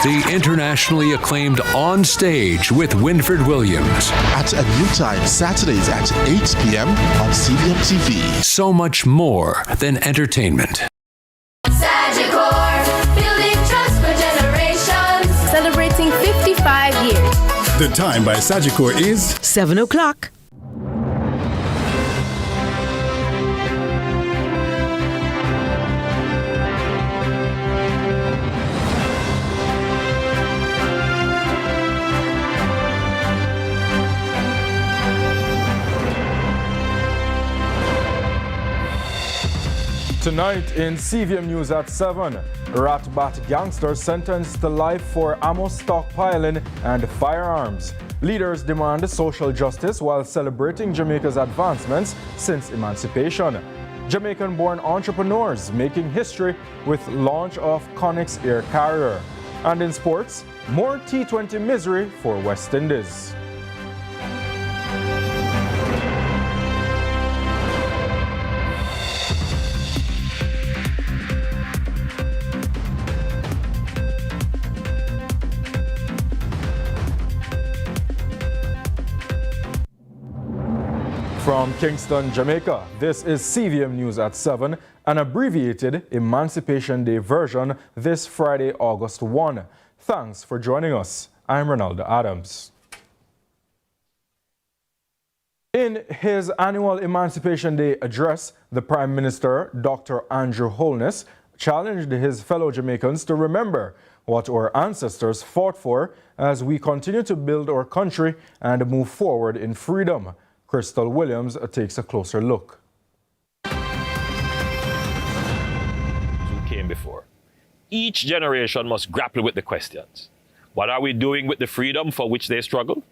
The internationally acclaimed On Stage with Winfred Williams. At a new time, Saturdays at 8 p.m. on CVM TV. So much more than entertainment. Sagicor, building trust for generations. Celebrating 55 years. The time by Sagicor is 7 o'clock. Tonight in CVM News at 7, Rat-Bat gangsters sentenced to life for ammo stockpiling and firearms. Leaders demand social justice while celebrating Jamaica's advancements since emancipation. Jamaican-born entrepreneurs making history with launch of Connex air carrier. And in sports, more T20 misery for West Indies. From Kingston, Jamaica, this is CVM News at 7, an abbreviated Emancipation Day version this Friday, August 1. Thanks for joining us. I'm Ronaldo Adams. In his annual Emancipation Day address, the Prime Minister, Dr. Andrew Holness, challenged his fellow Jamaicans to remember what our ancestors fought for as we continue to build our country and move forward in freedom. Crystal Williams takes a closer look. Who came before? Each generation must grapple with the questions. What are we doing with the freedom for which they struggled?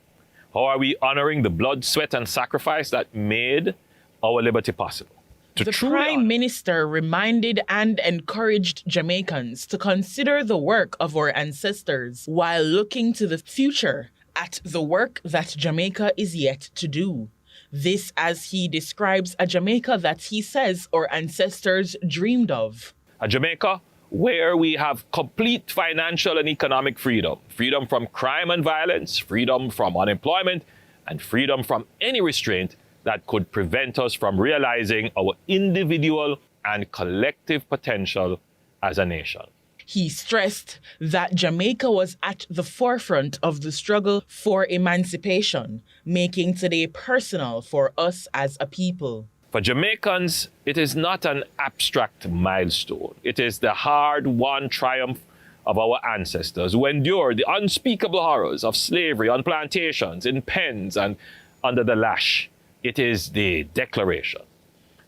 How are we honoring the blood, sweat, and sacrifice that made our liberty possible? The Prime Minister reminded and encouraged Jamaicans to consider the work of our ancestors while looking to the future at the work that Jamaica is yet to do. This as he describes a Jamaica that he says our ancestors dreamed of. A Jamaica where we have complete financial and economic freedom. Freedom from crime and violence, freedom from unemployment, and freedom from any restraint that could prevent us from realizing our individual and collective potential as a nation. He stressed that Jamaica was at the forefront of the struggle for emancipation, making today personal for us as a people. For Jamaicans, it is not an abstract milestone. It is the hard-won triumph of our ancestors who endured the unspeakable horrors of slavery on plantations, in pens, and under the lash. It is the declaration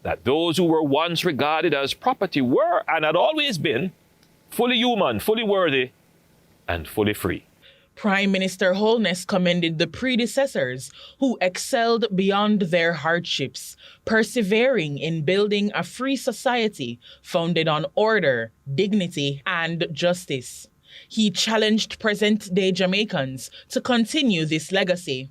that those who were once regarded as property were and had always been fully human, fully worthy, and fully free. Prime Minister Holness commended the predecessors who excelled beyond their hardships, persevering in building a free society founded on order, dignity, and justice. He challenged present-day Jamaicans to continue this legacy.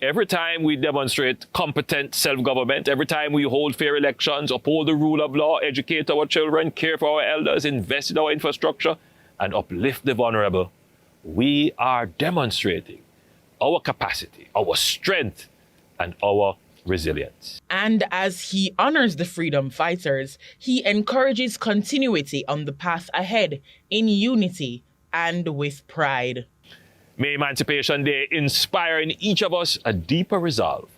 Every time we demonstrate competent self-government, every time we hold fair elections, uphold the rule of law, educate our children, care for our elders, invest in our infrastructure, and uplift the vulnerable, we are demonstrating our capacity, our strength, and our resilience. And as he honors the freedom fighters, he encourages continuity on the path ahead in unity and with pride. May Emancipation Day inspire in each of us a deeper resolve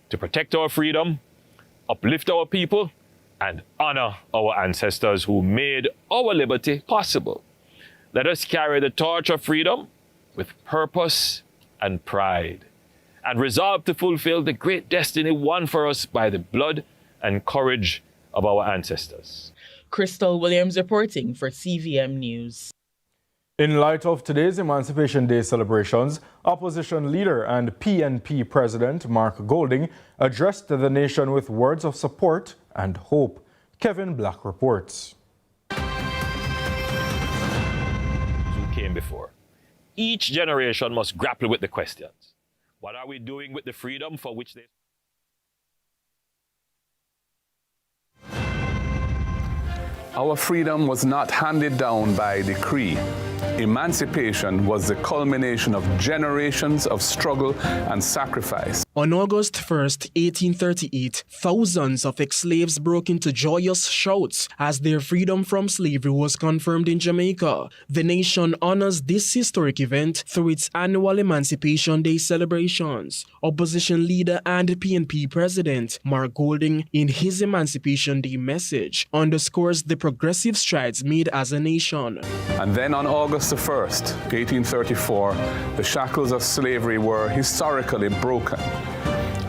to protect our freedom, uplift our people, and honor our ancestors who made our liberty possible. Let us carry the torch of freedom with purpose and pride, and resolve to fulfill the great destiny won for us by the blood and courage of our ancestors. Crystal Williams reporting for CVM News. In light of today's Emancipation Day celebrations, opposition leader and PNP President Mark Golding addressed the nation with words of support and hope. Kevin Black reports. Who came before? Each generation must grapple with the questions. What are we doing with the freedom for which they... Our freedom was not handed down by decree. emancipation was the culmination of generations of struggle and sacrifice. On August 1st, 1838, thousands of ex-slaves broke into joyous shouts as their freedom from slavery was confirmed in Jamaica. The nation honors this historic event through its annual Emancipation Day celebrations. Opposition leader and PNP president Mark Golding, in his Emancipation Day message, underscores the progressive strides made as a nation. And then on August the 1st, 1834, the shackles of slavery were historically broken.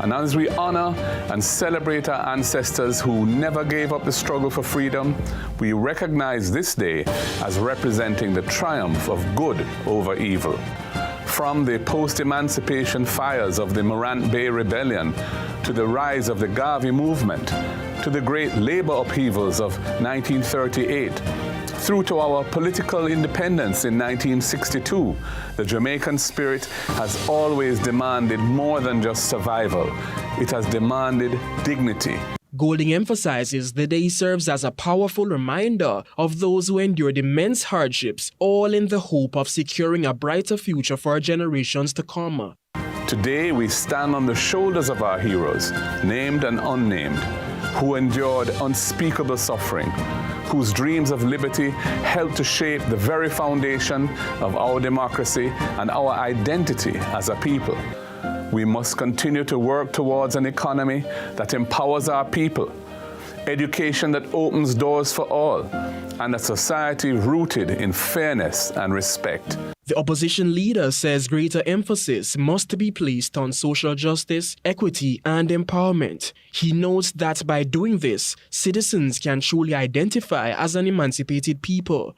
And as we honor and celebrate our ancestors who never gave up the struggle for freedom, we recognize this day as representing the triumph of good over evil. From the post-emancipation fires of the Morant Bay Rebellion to the rise of the Garvey movement, to the great labor upheavals of 1938, through to our political independence in 1962, the Jamaican spirit has always demanded more than just survival. It has demanded dignity. Golding emphasizes the day serves as a powerful reminder of those who endured immense hardships, all in the hope of securing a brighter future for generations to come. Today we stand on the shoulders of our heroes, named and unnamed, who endured unspeakable suffering, whose dreams of liberty helped to shape the very foundation of our democracy and our identity as a people. We must continue to work towards an economy that empowers our people, education that opens doors for all, and a society rooted in fairness and respect. The opposition leader says greater emphasis must be placed on social justice, equity, and empowerment. He notes that by doing this, citizens can truly identify as an emancipated people.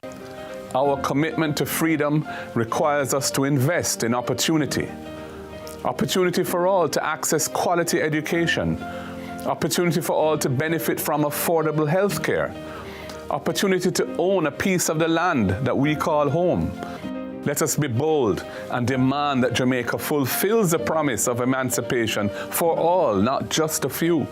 Our commitment to freedom requires us to invest in opportunity. Opportunity for all to access quality education. Opportunity for all to benefit from affordable health care. Opportunity to own a piece of the land that we call home. Let us be bold and demand that Jamaica fulfills the promise of emancipation for all, not just a few.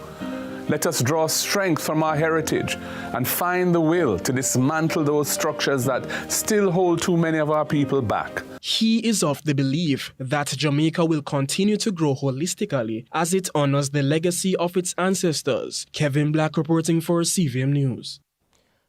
Let us draw strength from our heritage and find the will to dismantle those structures that still hold too many of our people back. He is of the belief that Jamaica will continue to grow holistically as it honors the legacy of its ancestors. Kevin Black reporting for CVM News.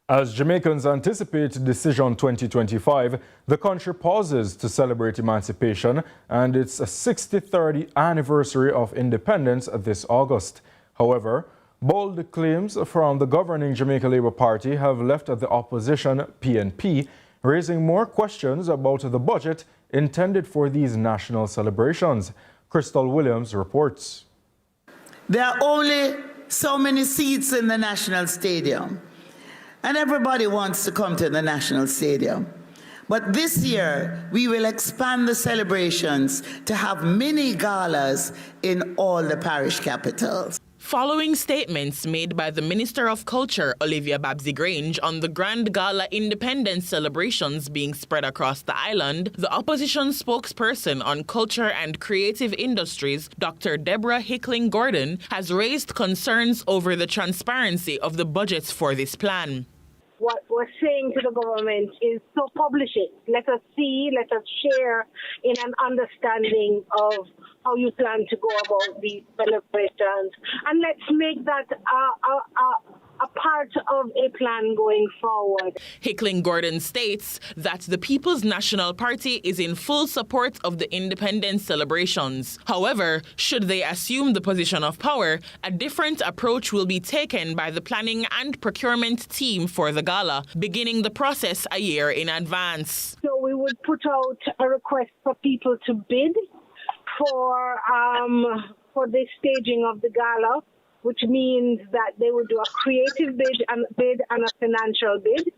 As Jamaicans anticipate Decision 2025, the country pauses to celebrate emancipation and its 63rd anniversary of independence this August. However, bold claims from the governing Jamaica Labour Party have left the opposition, PNP, raising more questions about the budget intended for these national celebrations. Crystal Williams reports. There are only so many seats in the National Stadium, and everybody wants to come to the National Stadium. But this year, we will expand the celebrations to have mini galas in all the parish capitals. Following statements made by the Minister of Culture, Olivia Babsy-Grange, on the Grand Gala Independence celebrations being spread across the island, the opposition spokesperson on culture and creative industries, Dr. Deborah Hickling-Gordon, has raised concerns over the transparency of the budgets for this plan. What we're saying to the government is, so publish it. Let us see, let us share in an understanding of how you plan to go about these celebrations. And let's make that a part of a plan going forward. Hickling-Gordon states that the People's National Party is in full support of the independence celebrations. However, should they assume the position of power, a different approach will be taken by the planning and procurement team for the gala, beginning the process a year in advance. So we would put out a request for people to bid for the staging of the gala, which means that they would do a creative bid and a financial bid.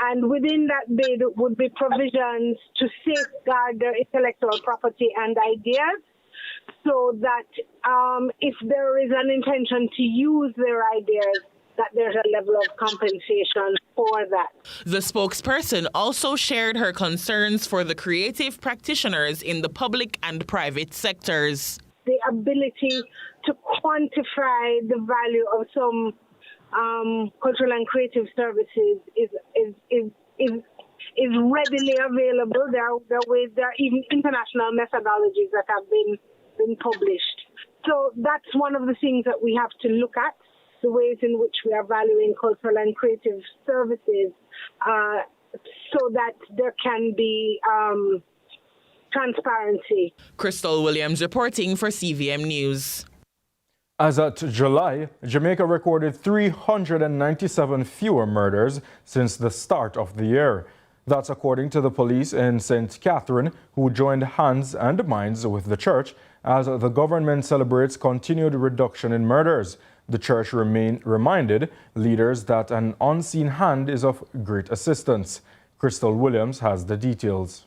And within that bid would be provisions to safeguard their intellectual property and ideas, so that if there is an intention to use their ideas, that there's a level of compensation for that. The spokesperson also shared her concerns for the creative practitioners in the public and private sectors. The ability to quantify the value of some cultural and creative services is is readily available. There are even international methodologies that have been published. So that's one of the things that we have to look at, the ways in which we are valuing cultural and creative services, so that there can be transparency. Crystal Williams reporting for CVM News. As at July, Jamaica recorded 397 fewer murders since the start of the year. That's according to the police in St. Catherine, who joined hands and minds with the church as the government celebrates continued reduction in murders. The church reminded leaders that an unseen hand is of great assistance. Crystal Williams has the details.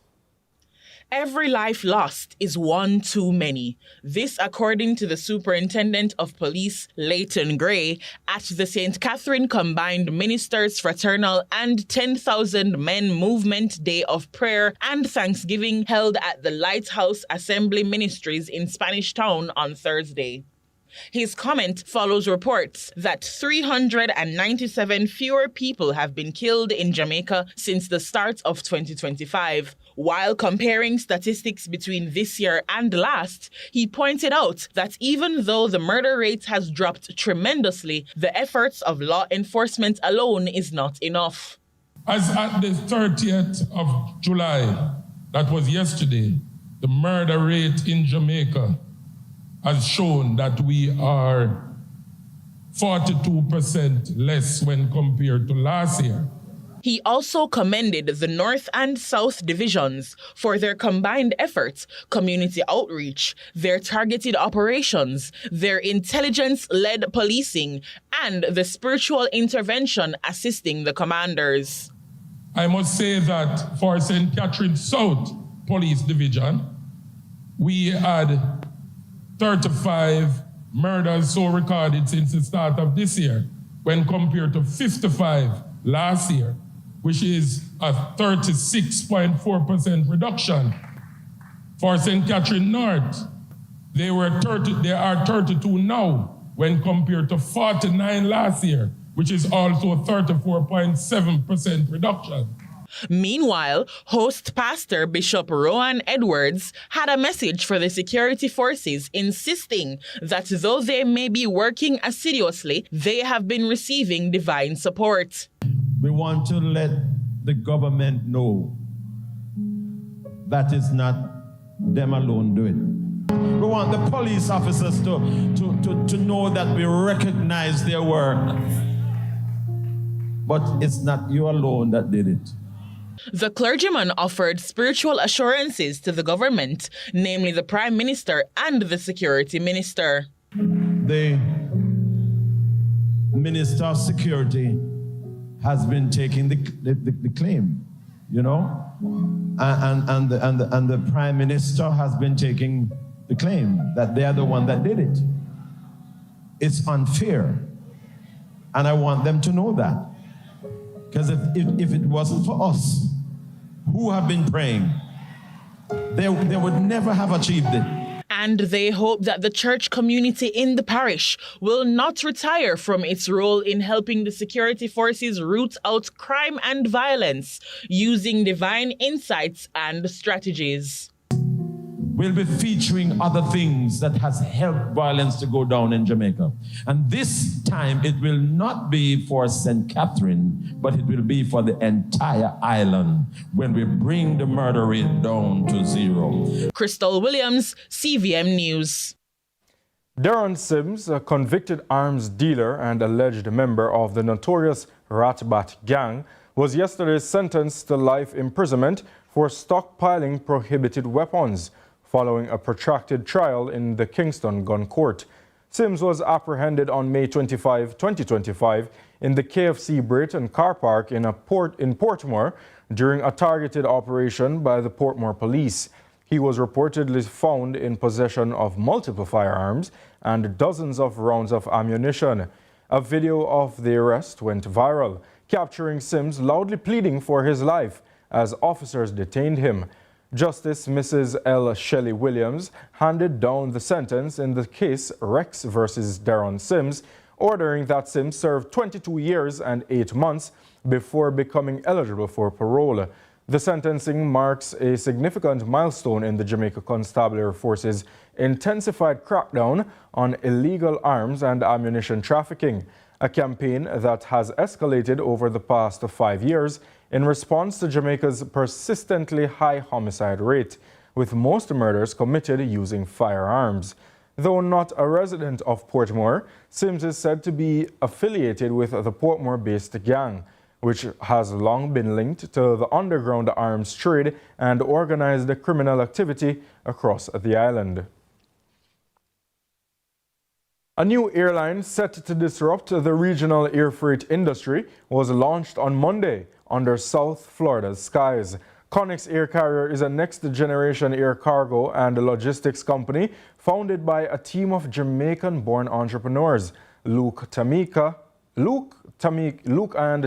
Every life lost is one too many. This according to the Superintendent of Police, Leighton Gray, at the St. Catherine Combined Ministers Fraternal and 10,000 Men Movement Day of Prayer and Thanksgiving held at the Lighthouse Assembly Ministries in Spanish Town on Thursday. His comment follows reports that 397 fewer people have been killed in Jamaica since the start of 2025. While comparing statistics between this year and last, he pointed out that even though the murder rate has dropped tremendously, the efforts of law enforcement alone is not enough. As at the 30th of July, that was yesterday, the murder rate in Jamaica has shown that we are 42% less when compared to last year. He also commended the North and South divisions for their combined efforts, community outreach, their targeted operations, their intelligence-led policing, and the spiritual intervention assisting the commanders. I must say that for St. Catherine South Police Division, we had 35 murders so recorded since the start of this year, when compared to 55 last year, which is a 36.4% reduction. For St. Catherine North, there are 32 now, when compared to 49 last year, which is also a 34.7% reduction. Meanwhile, host pastor Bishop Rowan Edwards had a message for the security forces, insisting that though they may be working assiduously, they have been receiving divine support. We want to let the government know that it's not them alone doing it. We want the police officers to know that we recognize their work. But it's not you alone that did it. The clergyman offered spiritual assurances to the government, namely the Prime Minister and the Security Minister. The Minister of Security has been taking the claim, you know, and the Prime Minister has been taking the claim that they are the one that did it. It's unfair, and I want them to know that. Because if it wasn't for us, who have been praying, they would never have achieved it. And they hope that the church community in the parish will not retire from its role in helping the security forces root out crime and violence using divine insights and strategies. We'll be featuring other things that has helped violence to go down in Jamaica. And this time it will not be for St. Catherine, but it will be for the entire island when we bring the murder rate down to zero. Crystal Williams, CVM News. Darren Sims, a convicted arms dealer and alleged member of the notorious Rat-Bat gang, was yesterday sentenced to life imprisonment for stockpiling prohibited weapons, following a protracted trial in the Kingston Gun Court. Sims was apprehended on May 25, 2025 in the KFC Brayton car park in Portmore during a targeted operation by the Portmore police. He was reportedly found in possession of multiple firearms and dozens of rounds of ammunition. A video of the arrest went viral, capturing Sims loudly pleading for his life as officers detained him. Justice Mrs. L. Shelley Williams handed down the sentence in the case Rex versus Darren Sims, ordering that Sims serve 22 years and 8 months before becoming eligible for parole. The sentencing marks a significant milestone in the Jamaica Constabulary Force's intensified crackdown on illegal arms and ammunition trafficking, a campaign that has escalated over the past 5 years in response to Jamaica's persistently high homicide rate, with most murders committed using firearms. Though not a resident of Portmore, Sims is said to be affiliated with the Portmore-based gang, which has long been linked to the underground arms trade and organized criminal activity across the island. A new airline set to disrupt the regional air freight industry was launched on Monday under South Florida's skies. Connex Air Carrier is a next-generation air cargo and logistics company founded by a team of Jamaican-born entrepreneurs, Luke and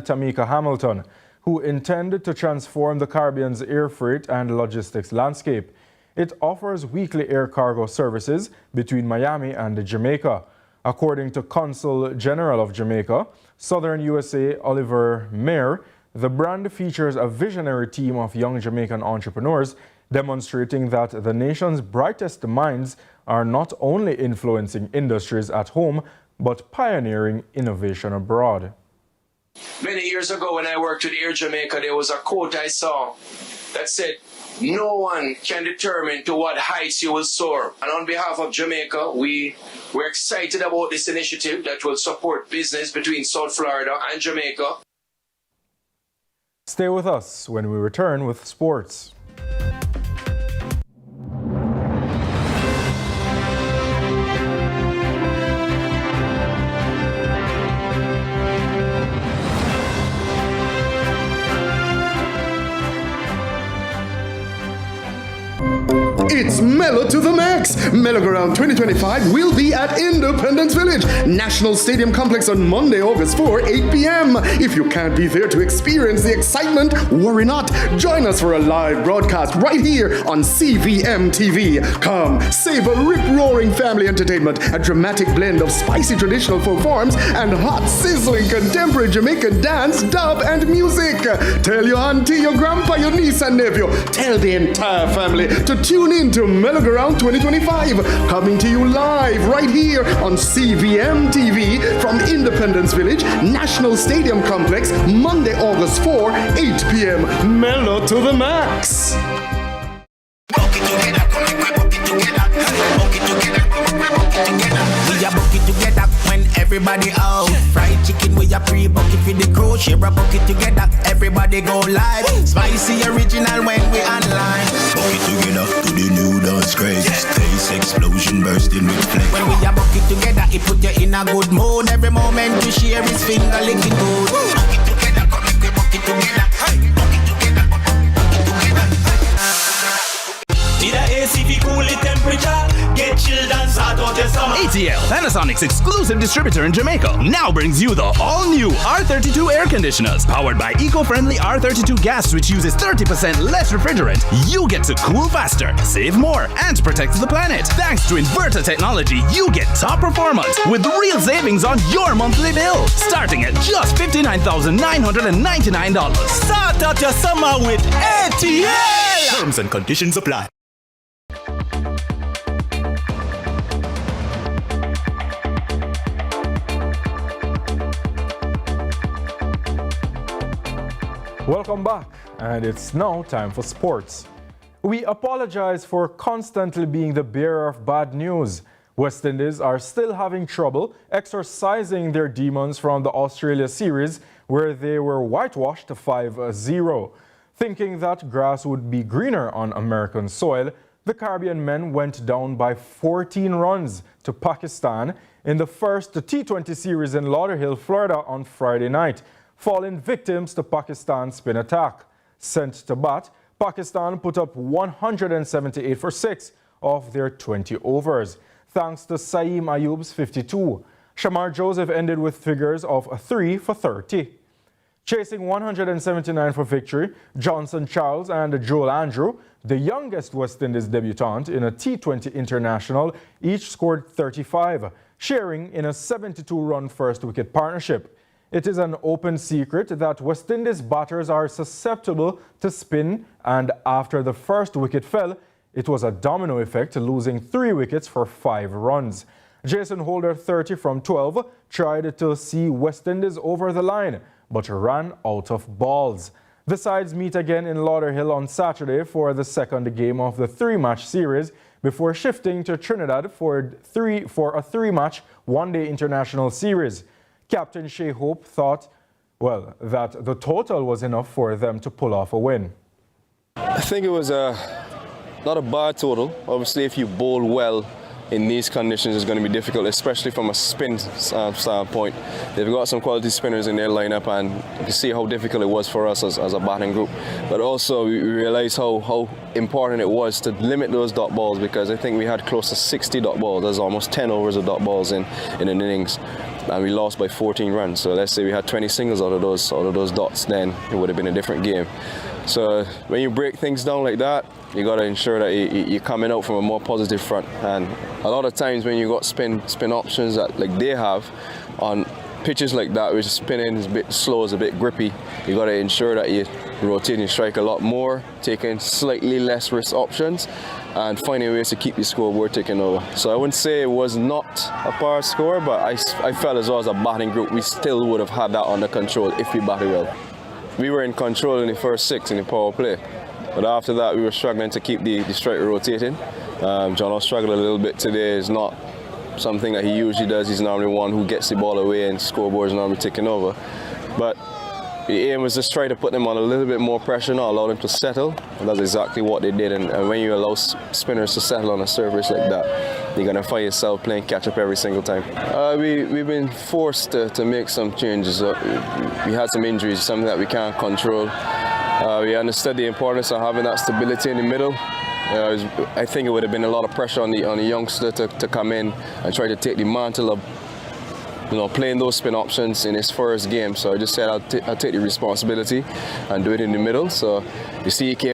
Tamika Hamilton, who intend to transform the Caribbean's air freight and logistics landscape. It offers weekly air cargo services between Miami and Jamaica. According to Consul General of Jamaica, Southern USA Oliver Mayer, the brand features a visionary team of young Jamaican entrepreneurs, demonstrating that the nation's brightest minds are not only influencing industries at home, but pioneering innovation abroad. Many years ago when I worked with Air Jamaica, there was a quote I saw that said, "No one can determine to what heights you will soar." And on behalf of Jamaica, we're excited about this initiative that will support business between South Florida and Jamaica. Stay with us when we return with sports. It's Mellow to the Max. Mellow-Go-Round 2025 will be at Independence Village, National Stadium Complex on Monday, August 4, 8 p.m. If you can't be there to experience the excitement, worry not. Join us for a live broadcast right here on CVM TV. Come, savor rip-roaring family entertainment, a dramatic blend of spicy traditional folk forms and hot, sizzling contemporary Jamaican dance, dub, and music. Tell your auntie, your grandpa, your niece, and nephew. Tell the entire family to tune in to Mellow-Go-Round 2025, coming to you live right here on CVM TV from Independence Village, National Stadium Complex, Monday, August 4, 8 p.m. Mellow to the Max. We a bucket together when everybody out. Fried chicken with a pre-bucket for the crew. Share a bucket together, everybody go live. Spicy original when we online. Bucket together to the new dance craze. Taste explosion bursting with flame. When we a bucket together, it put you in a good mood. Every moment you share is finger licking good. Bucket together, come make we bucket together. Hey, bucket together, bucket together. Need a AC fi cool the temperature. Get chilled and start out your summer. ATL, Panasonic's exclusive distributor in Jamaica, now brings you the all-new R32 air conditioners. Powered by eco-friendly R32 gas, which uses 30% less refrigerant, you get to cool faster, save more, and protect the planet. Thanks to inverter technology, you get top performance with real savings on your monthly bill, starting at just $59,999. Start out your summer with ATL. Terms and conditions apply. Welcome back, and it's now time for sports. We apologize for constantly being the bearer of bad news. West Indies are still having trouble exorcising their demons from the Australia series, where they were whitewashed 5-0. Thinking that grass would be greener on American soil, the Caribbean men went down by 14 runs to Pakistan in the first T20 series in Lauderhill, Florida on Friday night, falling victims to Pakistan's spin attack. Sent to bat, Pakistan put up 178 for 6 of their 20 overs, thanks to Saeem Ayub's 52. Shamar Joseph ended with figures of 3 for 30. Chasing 179 for victory, Johnson Charles and Joel Andrew, the youngest West Indies debutant in a T20 international, each scored 35, sharing in a 72-run first wicket partnership. It is an open secret that West Indies batters are susceptible to spin, and after the first wicket fell, it was a domino effect, losing 3 wickets for 5 runs. Jason Holder, 30 from 12, tried to see West Indies over the line, but ran out of balls. The sides meet again in Lauderhill on Saturday for the second game of the 3-match series before shifting to Trinidad for a 3-match one-day international series. Captain Shea Hope thought, well, that the total was enough for them to pull off a win. I think it was not a bad total. Obviously, if you bowl well in these conditions, it's going to be difficult, especially from a spin standpoint. They've got some quality spinners in their lineup, and you can see how difficult it was for us as a batting group. But also, we realized how important it was to limit those dot balls, because I think we had close to 60 dot balls. There's almost 10 overs of dot balls in an innings, and we lost by 14 runs. So let's say we had 20 singles out of those dots, then it would have been a different game. So when you break things down like that, you got to ensure that you're coming out from a more positive front. And a lot of times when you got spin options that like they have on pitches like that, which spinning is a bit slow, is a bit grippy, you got to ensure that you rotate your strike a lot more, taking slightly less risk options, and finding ways to keep your scoreboard ticking over. So I wouldn't say it was not a power score, but I felt as well as a batting group, we still would have had that under control if we batted well. We were in control in the first 6 in the power play, but after that we were struggling to keep the strike rotating. John struggled a little bit today. It's not something that he usually does. He's normally one who gets the ball away and scoreboard is normally ticking over. But the aim was just try to put them on a little bit more pressure, not allow them to settle. And that's exactly what they did. And when you allow spinners to settle on a surface like that, you're going to find yourself playing catch-up every single time. We've been forced to make some changes. We had some injuries, something that we can't control. We understood the importance of having that stability in the middle. I think it would have been a lot of pressure on the youngster to come in and try to take the mantle of playing those spin options in his first game. So I just said I'll take the responsibility and do it in the middle. So you see he came